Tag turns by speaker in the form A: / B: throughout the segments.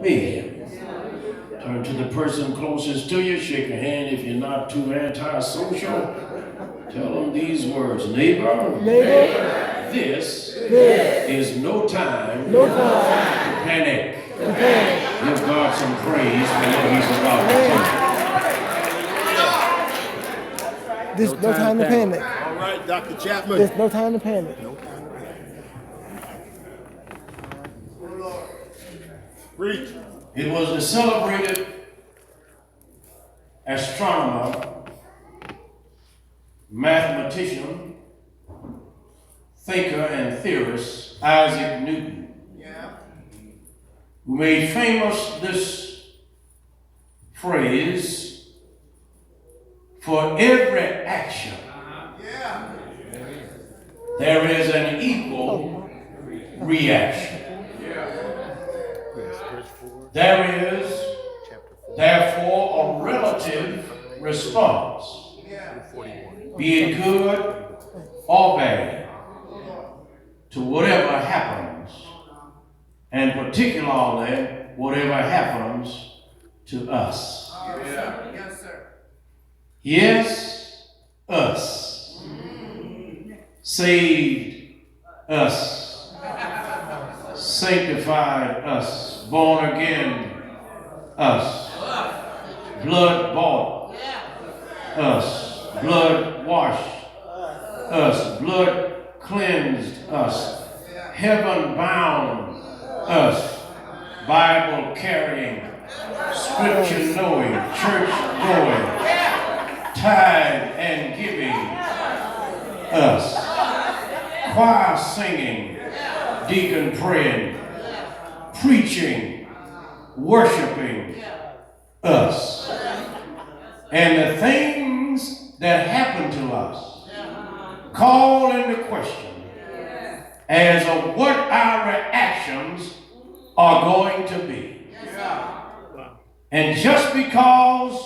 A: be. Turn to the person closest to you, shake a hand if you're not too antisocial. Tell them these words, neighbor, this is no time to panic. Give God some praise for what he's about to do.
B: There's no time to panic.
C: All right, Dr. Chapman.
B: There's no time to panic.
C: Preach.
A: It was the celebrated astronomer, mathematician, thinker, and theorist Isaac Newton who made famous this phrase, for every action there is an equal reaction. There is, therefore, a relative response, be it good or bad, to whatever happens, and particularly whatever happens to us.
D: Yes, sir.
A: Yes, us. Saved us. Sanctified us. Born again us. Blood bought us. Blood washed us. Blood cleansed us. Heaven bound us. Bible carrying, scripture knowing, church going, tithe and giving us. Choir singing, deacon praying, preaching, worshiping us. And the things that happen to us call into question as of what our reactions are going to be. And just because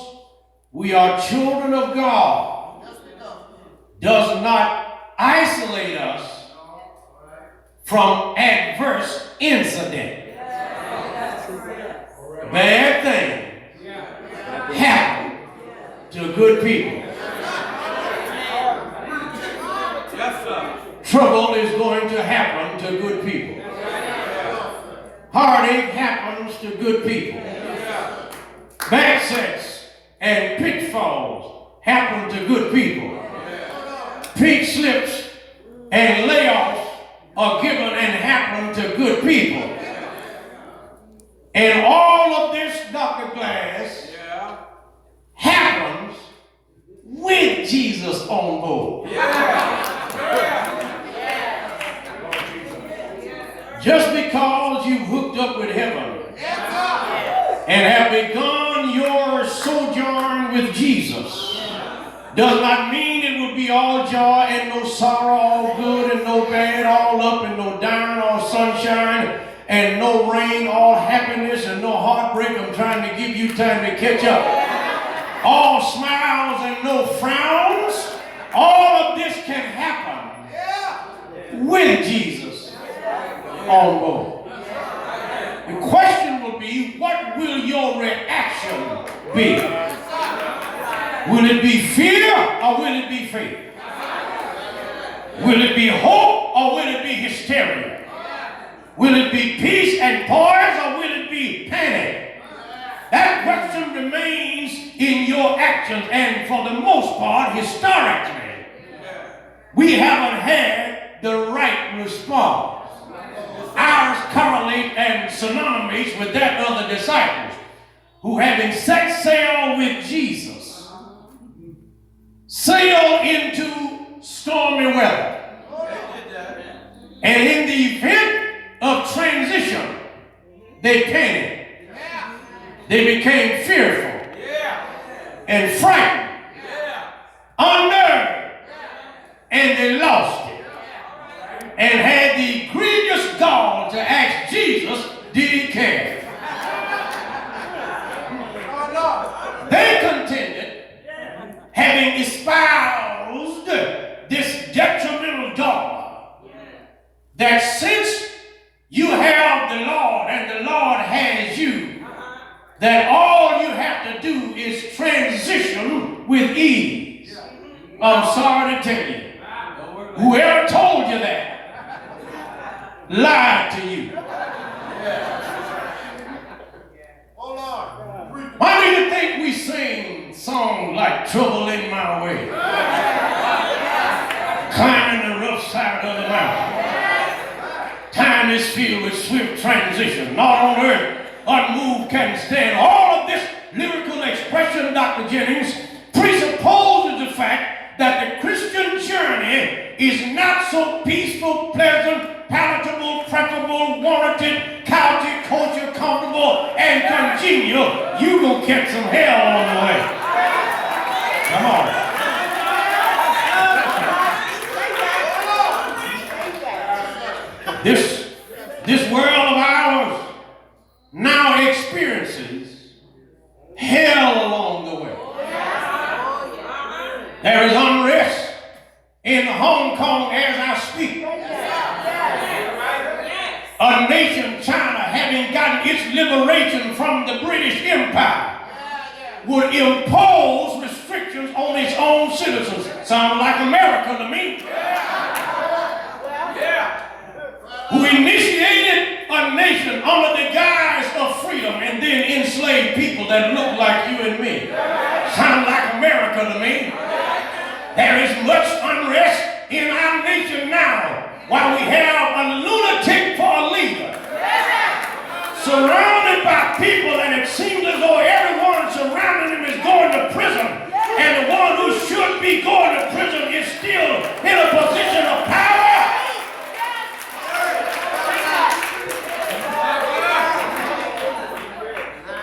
A: we are children of God does not isolate us from adverse incident. Bad things happen to good people. Trouble is going to happen to good people. Heartache happens to good people. Backsets and pitfalls happen to good people. Pink slips and layoffs are given and happen to good people. And all of this, Dr. Glass, happens with Jesus on board. Just because you hooked up with heaven and have begun your sojourn with Jesus does not mean it will be all joy and no sorrow, all good and no bad, all up and no down, all sunshine and no rain, all happiness and no heartbreak. I'm trying to give you time to catch up. All smiles and no frowns. All of this can happen with Jesus on board. The question will be, what will your reaction be? Will it be fear or will it be faith? Will it be hope or will it be hysteria? Will it be peace and poise or will it be panic? That question remains in your actions, and for the most part, historically, we haven't had the right response. Ours correlate and synonymous with that of the disciples who, having set sail with Jesus, sailed into stormy weather. And in the event of transition, they panicked. They became fearful and frightened, unnerved, and they lost it. And had the grievous gall to ask Jesus, did he care? They contended, having espoused this detrimental dogma, that since you have the Lord and the Lord has you, that all you have to do is transition with ease. I'm sorry to tell you, whoever told you that lied to you. Why do you think we sing songs like Trouble in My Way? Climbing the rough side of the mountain. Time is filled with swift transition. Not on earth, unmoved can stand. All of this lyrical expression, Dr. Jennings, presupposes the fact that the Christian journey is not so peaceful, pleasant, palatable, preferable, warranted, couchy, culture, comfortable, and congenial. You gonna catch some hell on the way. Come on. This world of ours now experiences hell along the way. There is unrest in Hong Kong as I speak. A nation, China, having gotten its liberation from the British Empire, would impose restrictions on its own citizens. Sounds like America to me. Who initiated a nation under the guise of freedom and then enslaved people that look like you and me. Sounds like America to me. There is much unrest in our nation now while we have a lunatic for a leader. Surrounded by people, and it seems as though everyone surrounding him is going to prison. And the one who should be going to prison is still in a position of power.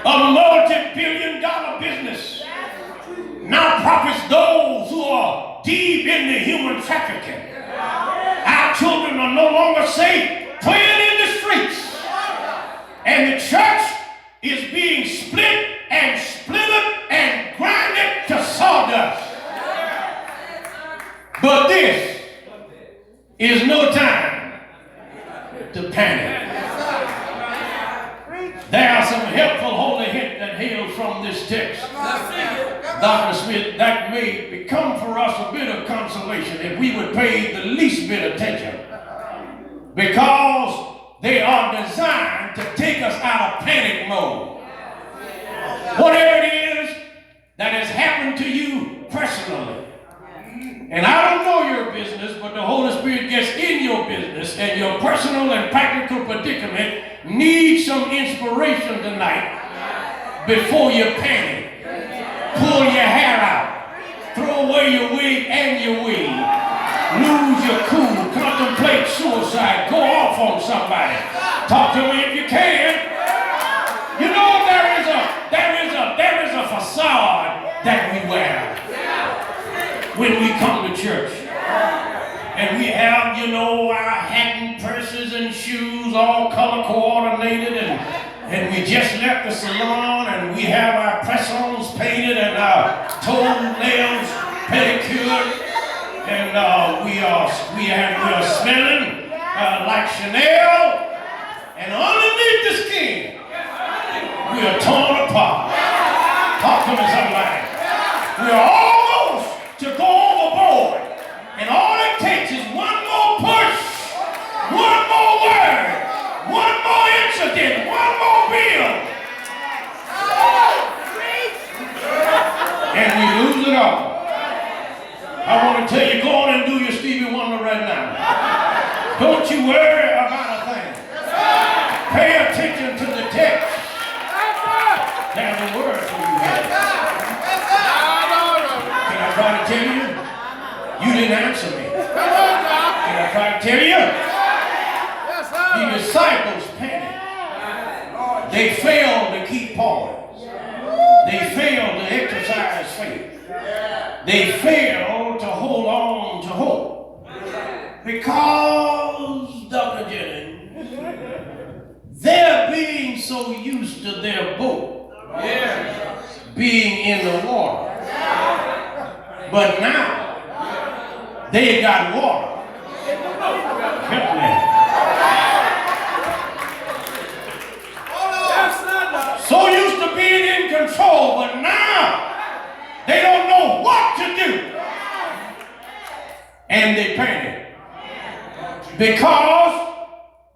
A: A multi-billion-dollar business now profits those who are deep in the human trafficking. Our children are no longer safe playing in the streets. And the church is being split and splintered and grinded to sawdust. But this is no time to panic. There are some helpful holy hints that hail from this text. Dr. Smith, that may become for us a bit of consolation if we would pay the least bit attention, because they are designed to take us out of panic mode. Whatever it is that has happened to you personally, and I don't know your business, but the Holy Spirit gets in your business, and your personal and practical predicament needs some inspiration tonight before you panic. Pull your hair out. Throw away your wig and your weed. Lose your cool. Contemplate suicide. Go off on somebody. Talk to me if you can. You know there is a facade that we wear when we come to church. And we have, our hat and purses and shoes all color coordinated, and we just left the salon, and we have our press-ons painted and our toenails pedicured, and we are smelling like Chanel, and underneath the skin, we are torn apart. Talk to me, somebody. We are almost to go overboard, and all it takes is one more push, one more word, one more incident, one more bill, and we lose it all. I want to tell you, go on and do your Stevie Wonder right now. Don't you worry about a thing. Pay attention to the text. There's a word for you here. Can I try to tell you? You didn't answer me. Can I try to tell you? The disciples panicked. They failed to keep Paul. They failed to exercise faith. They failed to hold on to hope. Because, Dr. Jennings, they're being so used to their boat being in the water. But now, they got water. Help me. So used to being and they panic. Because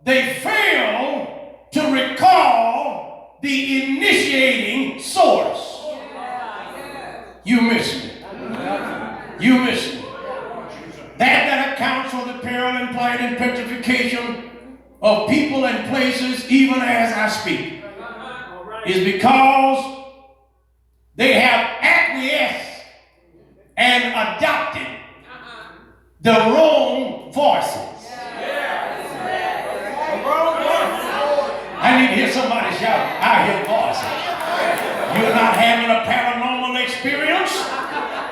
A: they fail to recall the initiating source. You missed it. You missed it. That accounts for the peril and plight and petrification of people and places, even as I speak, is because they have acquiesced and adopted the wrong voices. I need to hear somebody shout, I hear voices. You're not having a paranormal experience.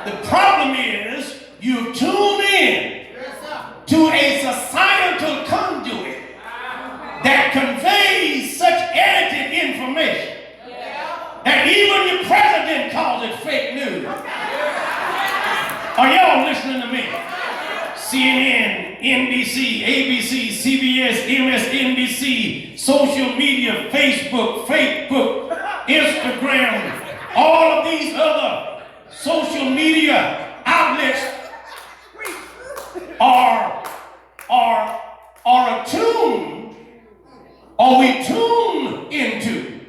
A: The problem is you've tuned in to a societal conduit that conveys such edited information that even the president calls it fake news. Are y'all listening to me? CNN, NBC, ABC, CBS, MSNBC, social media, Facebook, Instagram, all of these other social media outlets are attuned, or we tune into,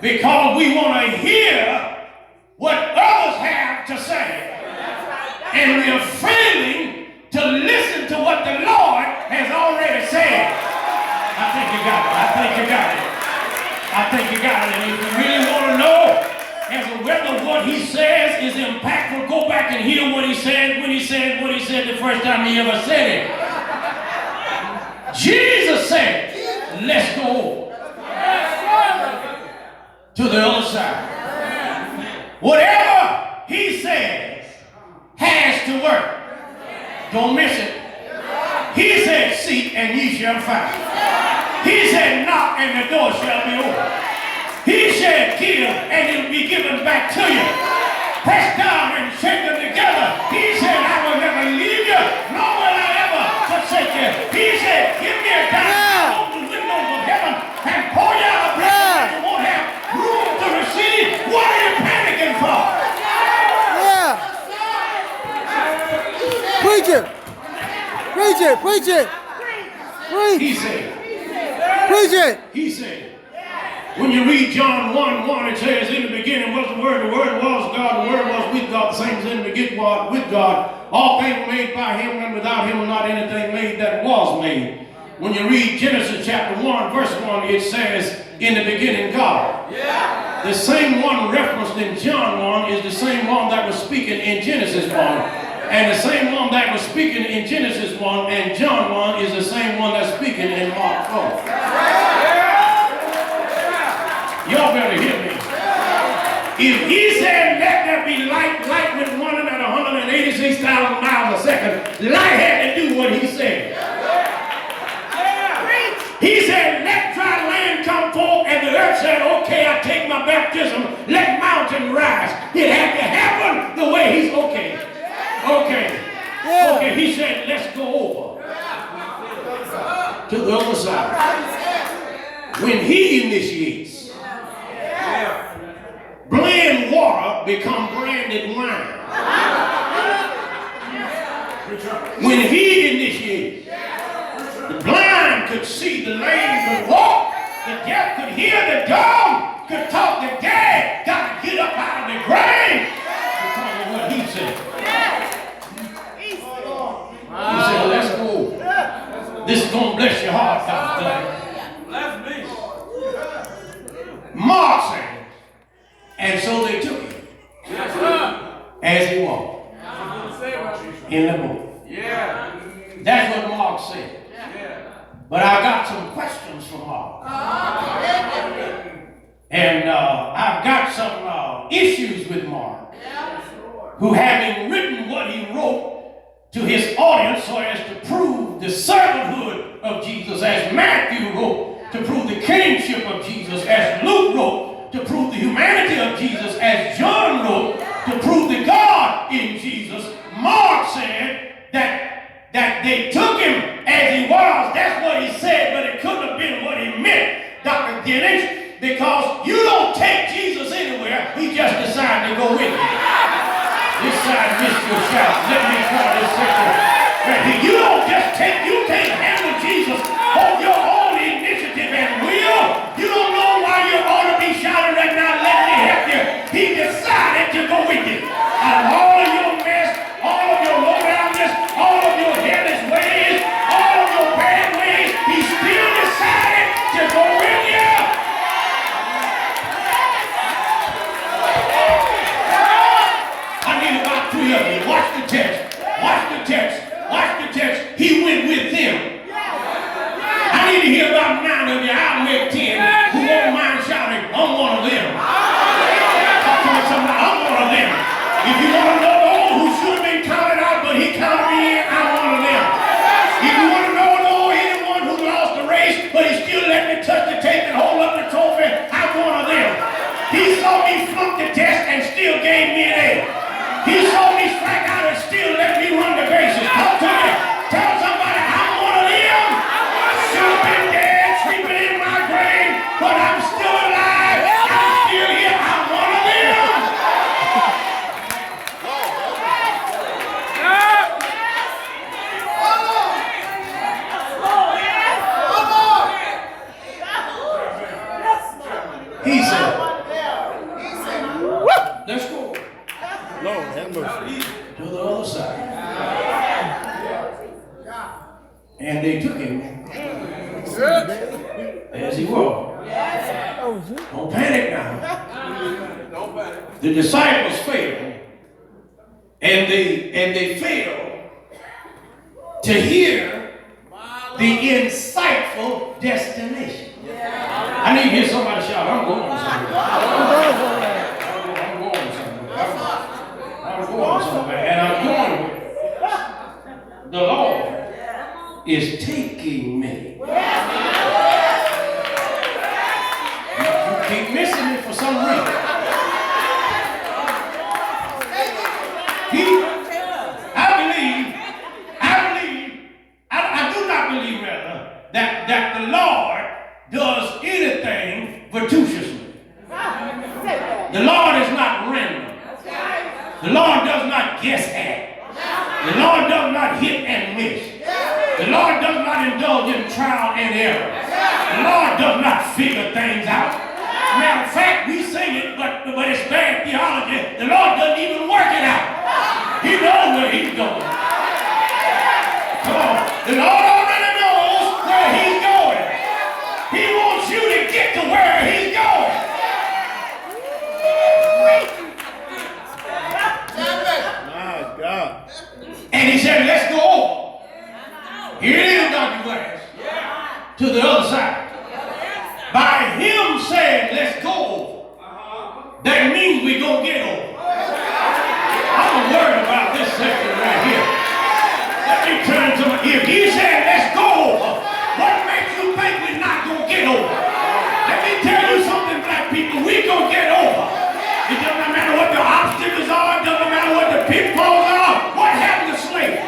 A: because we want to hear what others have to say, and we are failing to listen to what the Lord has already said. I think you got it. I think you got it. I think you got it. And if you really want to know as to whether what he says is impactful, go back and hear what he said when he said what he said the first time he ever said it. Jesus said, let's go to the other side. Whatever he says has to work. Don't miss it. He said, seek and ye shall find. He said, knock and the door shall be opened. He said, give and it will be given back to you. Pressed down and shaken together. He said, I will never leave you, nor will I ever forsake you. He said, give me a dime, open the windows of heaven, and pour you out a blessing that you won't have room to receive. What are you panicking for?
B: Preach it! Preach it! Preach it! Preach!
A: He said.
B: Preach it!
A: He said. When you read John 1:1, it says, in the beginning was the Word was God, the Word was with God, the same as in the beginning was with God. All things were made by Him, and without Him was not anything made that was made. When you read Genesis chapter 1, verse 1, it says, in the beginning God. Yeah. The same one referenced in John 1 is the same one that was speaking in Genesis 1. And the same one that was speaking in Genesis 1 and John 1 is the same one that's speaking in Mark 4. Y'all better hear me. If he said, let there be light, light was running at 186,000 miles a second, light had to do what he said. He said, let dry land come forth, and the earth said, okay, I take my baptism, let mountain rise. It had to happen the way he's okay. Okay. Yeah. Okay, he said, let's go over to the other side. When he initiates, blend water become branded wine. When he initiates, the blind could see, the lame could walk, the deaf could hear, the dumb could talk, the dead got to get up out of the grave because of what he said. He said, let's go. This is going to bless your heart, Dr. Bless me. Mark said, and so they took him as he walked in the boat. Yeah. That's what Mark said. But I got some questions for Mark. And I've got some issues with Mark, who having written what he wrote to his audience so as to prove the servanthood of Jesus, as Matthew wrote to prove the kingship of Jesus, as Luke wrote to prove the humanity of Jesus, as John wrote to prove the God in Jesus. Mark said that they took him as he was. That's what he said, but it couldn't have been what he meant, Dr. Dennis, because you don't take Jesus anywhere. He just decided to go with you. This side missed your shout. Let me try this section. You don't just you can't handle Jesus on your own initiative and will. You don't know why you ought to be shouting right now, let me help you. He decided to go with you. Out of all of your mess, all of your low-downness, all of your headless ways, all of your bad ways, he still decided to go with you. I need about 3 of you. Watch the text. Watch the text. Watch the text. He went with them. I need to hear about 9 of you. I'll make 10 who won't mind shouting, I'm one of them. I'm one of them. If you want to know those who should have been counted out, but he counted me in, I'm one of them. If you want to know anyone who lost the race, but he still let me touch the tape and hold up the trophy, I'm one of them. He saw me flunk the test and still gave me an A. He saw me strike out and still let me run the bases. Talk to me. Tell somebody I'm one of them. Should have been dead, sleeping in my grave, but I'm still alive. I'm still here. I'm one of them. He said, let's go.
C: Lord, have mercy.
A: To the other side. And they took him as he walked. Don't panic now. The disciples failed, and they failed to hear the insightful destination. I need to hear somebody shout, I'm going somewhere. I'm going somewhere. And I'm going where the Lord is taking me. You keep missing it for some reason. I do not believe rather that the Lord does anything fortuitously. The Lord is not random. The Lord does not guess at. The Lord does not hit and miss. The Lord does not indulge in trial and error. The Lord does not figure things out. Matter of fact, we sing it, but it's bad theology. The Lord doesn't even work it out. He knows where he's going. Come on. The Lord already knows where he's going. He wants you to get to where he's going.
C: My God.
A: And he said, let's go over. Here it is, Dr. Glass. To the other side. By him saying, let's go over, that means we're going to get over. I'm worried about this section right here. Let me turn to my ear. He said, let's go over. What makes you think we're not going to get over? Let me tell you something, black people. We're going to get over. It doesn't matter what the obstacles are. It doesn't matter what the pitfalls are. What happened to slavery?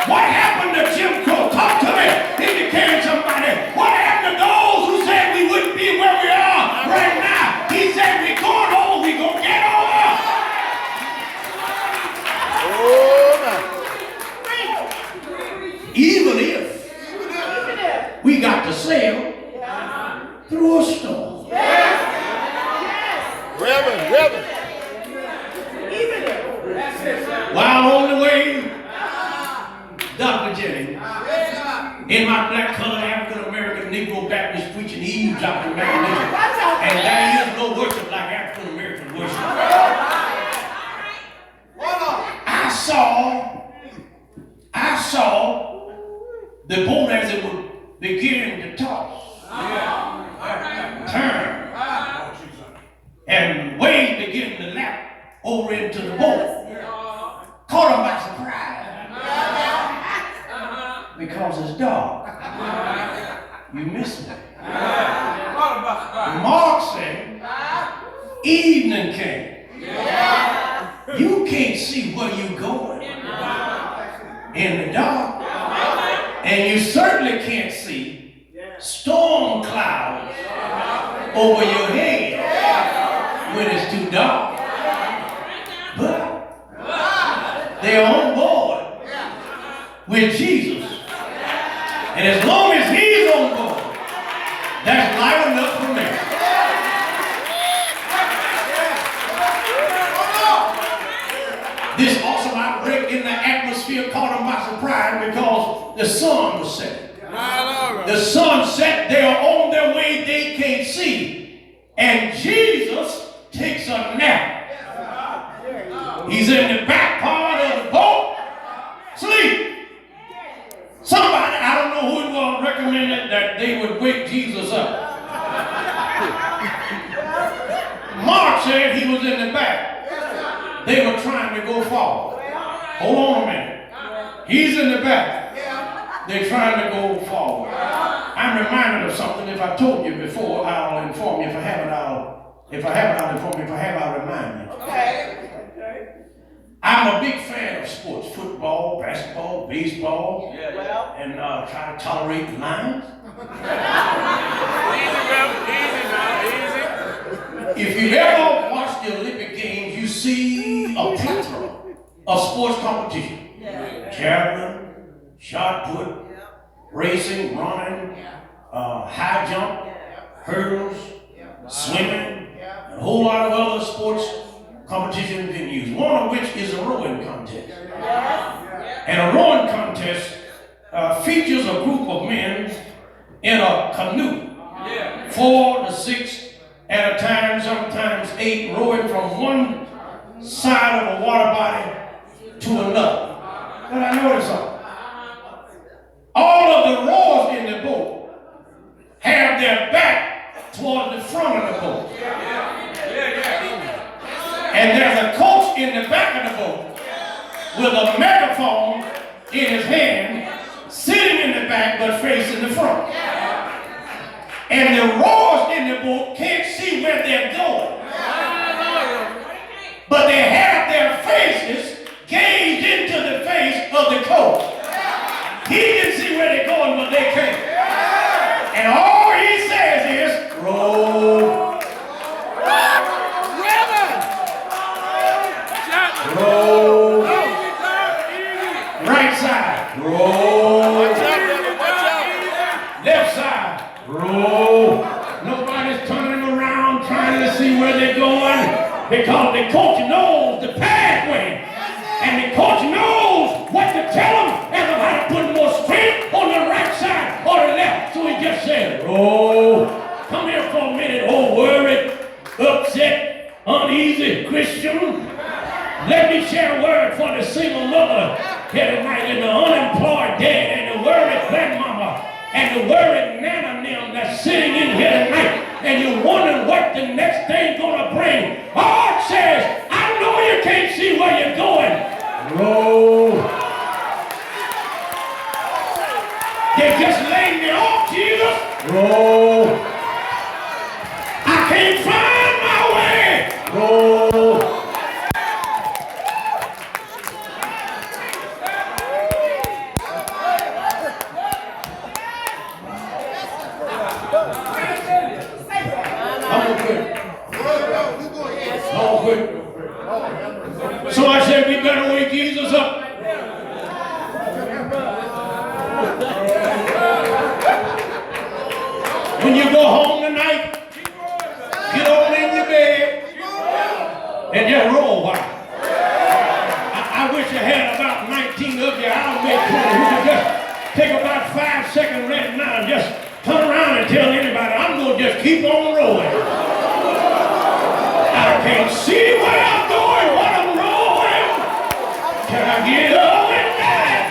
A: What happened to Jim Crow? Talk to me. Indicate somebody. What happened to those who said we wouldn't be where we are right now? He said we're going over. We're going to get over. Even if we got to sail through a storm.
C: Reverend.
A: While on the way, Dr. Jennings, in my black colored African American Negro Baptist preaching eavesdropping imagination, and there is no worship like African American worship. I saw the boat as it was beginning to toss, turn, and waves beginning to lap over into the boat. Caught him by surprise because it's dark. You missed it. Mark said, evening came. You can't see where you're going in the dark, and you certainly can't see storm clouds over your head when it's too dark. But they're on board with sun set, they are on their way, they can't see. And Jesus takes a nap. He's in the back part of the boat, sleep. Somebody, I don't know who it was, recommended that they would wake Jesus up. Mark said he was in the back. They were trying to go forward. Hold on a minute. He's in the back. They're trying to go forward. I'm reminded of something. If I told you before, I'll inform you. If I haven't, I'll inform you. If I have, I'll remind you. Okay. I'm a big fan of sports. Football, basketball, baseball. And try to tolerate the lines. If you've ever watched the Olympic Games, you see a plethora of sports competition. Chapman, shot put, racing, running, high jump, hurdles, swimming, and a whole lot of other sports competition venues, one of which is a rowing contest. And a rowing contest features a group of men in a canoe, 4 to 6 at a time, sometimes 8, rowing from one side of a water body to another. But I noticed something. All of the rowers in the boat have their back toward the front of the boat. And there's a coach in the back of the boat with a megaphone in his hand, sitting in the back but facing the front. And the rowers in the boat can't see where they're going. But they have their faces gazed into the face of the coach. He can see where they're going, but they can't. And all he says is, roll. Roll. Right side, roll. Left side, roll. Nobody's turning around trying to see where they're going because the coach knows the pathway. And the coach knows what to tell them and how to put more strength on the right side or the left. So he just said, oh, come here for a minute, oh worried, upset, uneasy Christian. Let me share a word for the single mother here tonight and the unemployed dad and the worried grandmama and the worried nana them that's sitting in here tonight and you're wondering what the next thing's gonna bring. God says, I know you can't see where you're going. Roll. They're just laying me off, Jesus. Roll. I can't find my way. Roll. So I said, we better wake Jesus up. When you go home tonight, get on in your bed and just roll a while. I wish I had about 19 of you. I'll make 20 who could just take about 5 seconds right now and just turn around and tell anybody, I'm going to just keep on rolling. I can't see where I'm going, what I'm rolling. Can I get up and die?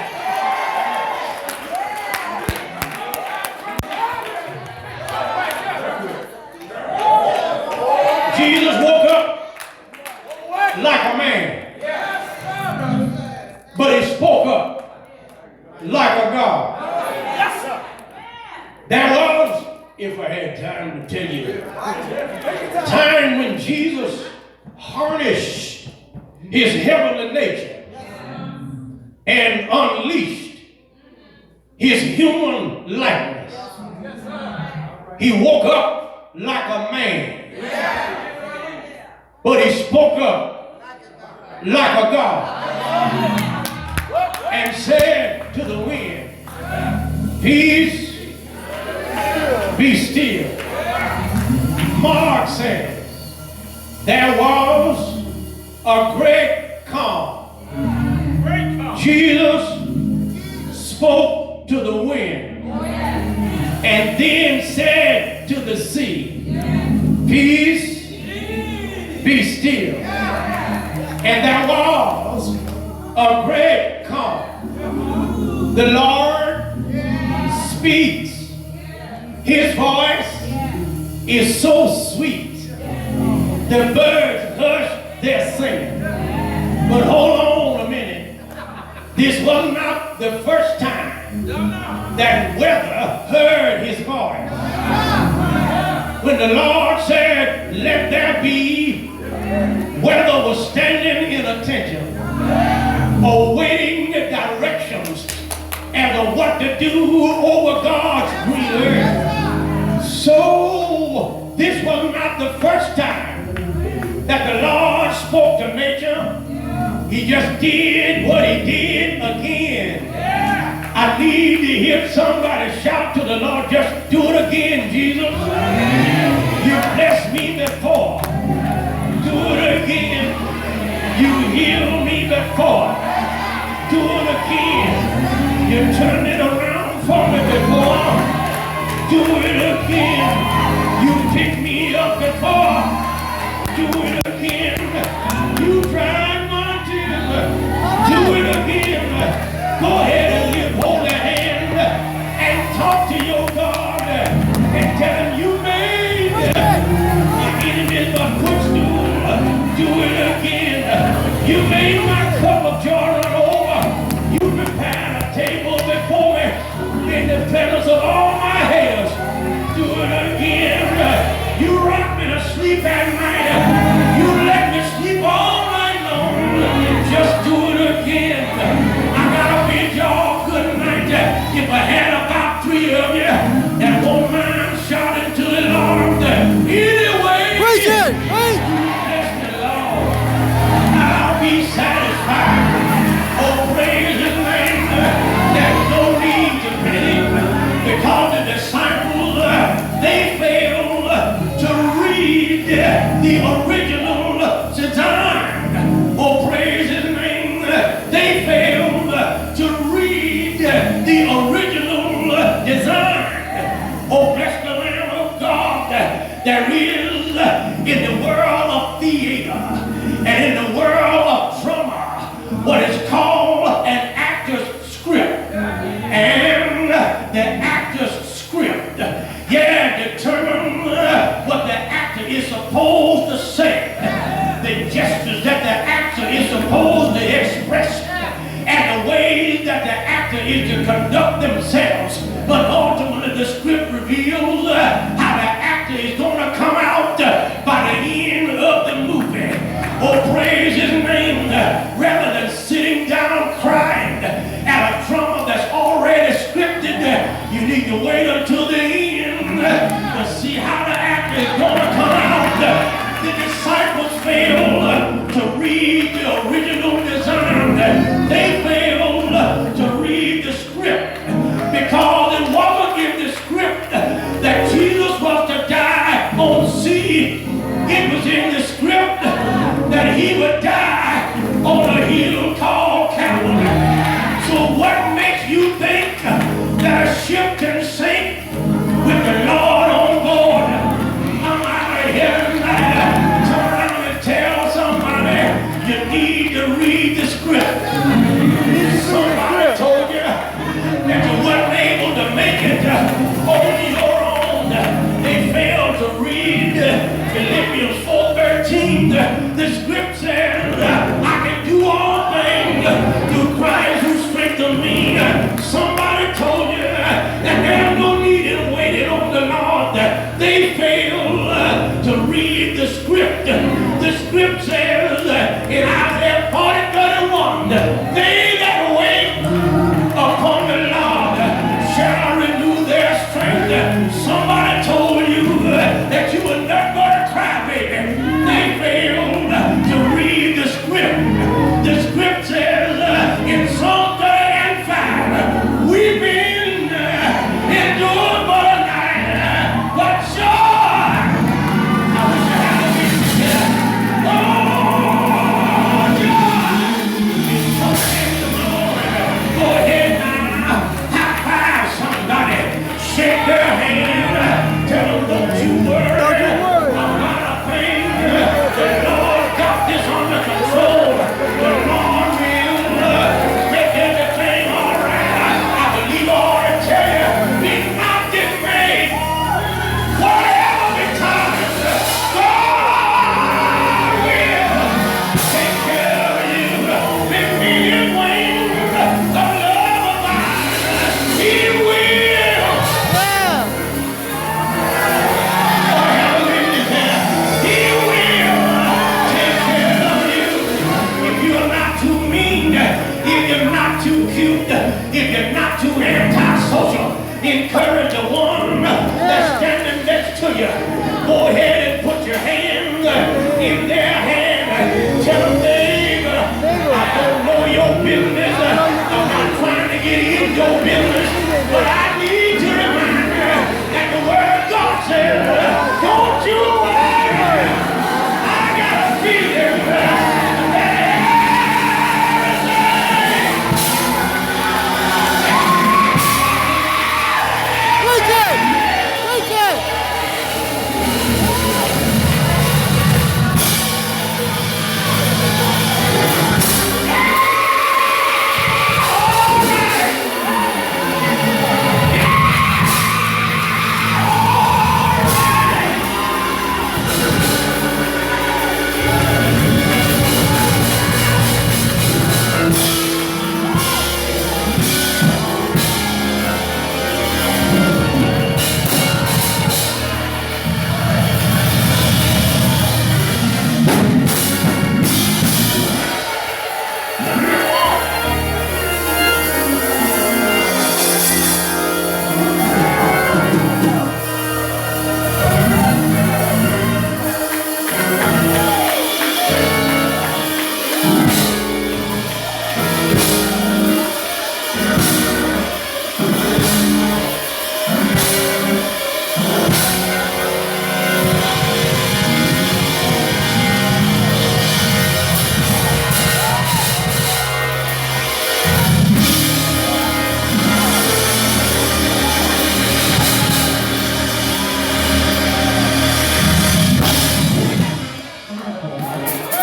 A: Jesus woke up like a man, but he spoke up like a God. There was, if I had time to tell you, time when Jesus harnessed his heavenly nature and unleashed his human likeness. He woke up like a man, but he spoke up like a God and said to the wind, peace, be still. Mark said, there was a great calm. Jesus spoke to the wind and then said to the sea, peace, be still. And there was a great calm. The Lord speaks. His voice is so sweet. The birds hush their singing. But hold on a minute. This was not the first time that weather heard his voice. When the Lord said, let there be, weather was standing in attention, awaiting the directions as to what to do over God's green earth. So this was not the first time that the Lord spoke to nature. He just did what he did again. I need to hear somebody shout to the Lord, just do it again, Jesus. You blessed me before. Do it again. You healed me before. Do it again. You turned it around for me before. Do it again. You picked me up before. Do it again. You dried my tears. Do it again. Go ahead and lift holy hand and talk to your God and tell him you made my enemies my footstool. Do it again. You made my cup of joy run over. You prepared a table before me in the presence of all my haters. Do it again. You rocked me to sleep at night. You let me sleep all night long. Just do it again. Y'all good night. If I had about 3 of you that won't mind shouting to the Lord anyway,
B: Preach it!
A: bless the Lord, I'll be satisfied. Oh, praise his name. There's no need to panic because the disciples, they failed to read the original design. Oh, praise his name. They failed to read the original design. Oh, bless the Lamb of God. There is in the world of theater and in the world of drama what is called an actor's script. And the actor's script, determine what the actor is supposed to say, the gestures that the actor is supposed to express, and the ways that the actor is to conduct themselves. But ultimately the script reveals how the actor is going to come out by the end of the movie. Oh, praise his name. Rather than sitting down crying at a drama that's already scripted, you need to wait until the end to see how the actor is going to come out. The disciples failed to read the original design. They failed to read the script because it wasn't in the script that Jesus was to die on sea. It was in the script that he would die on a hill called Calvary. So what makes you think that a ship can sink with the Lord on board? I'm out of here tonight. Turn around and tell somebody you need to read the script. Somebody told you that you weren't able to make it on your own. They failed to read Philippians 4:13. The script says, I can do all things through Christ who strengthens me. Somebody told you that there's no need in waiting on the Lord. They failed to read the script. The script says in Isaiah 40:31, they that wait upon the Lord shall renew their strength. Somebody told you that you were not going to cry, baby. They failed to read the script. The script says in Psalm 30:5, weeping endured for a night, but joy. I wish I had a witness here. Oh, joy.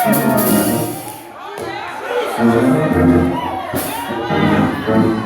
A: Thank you.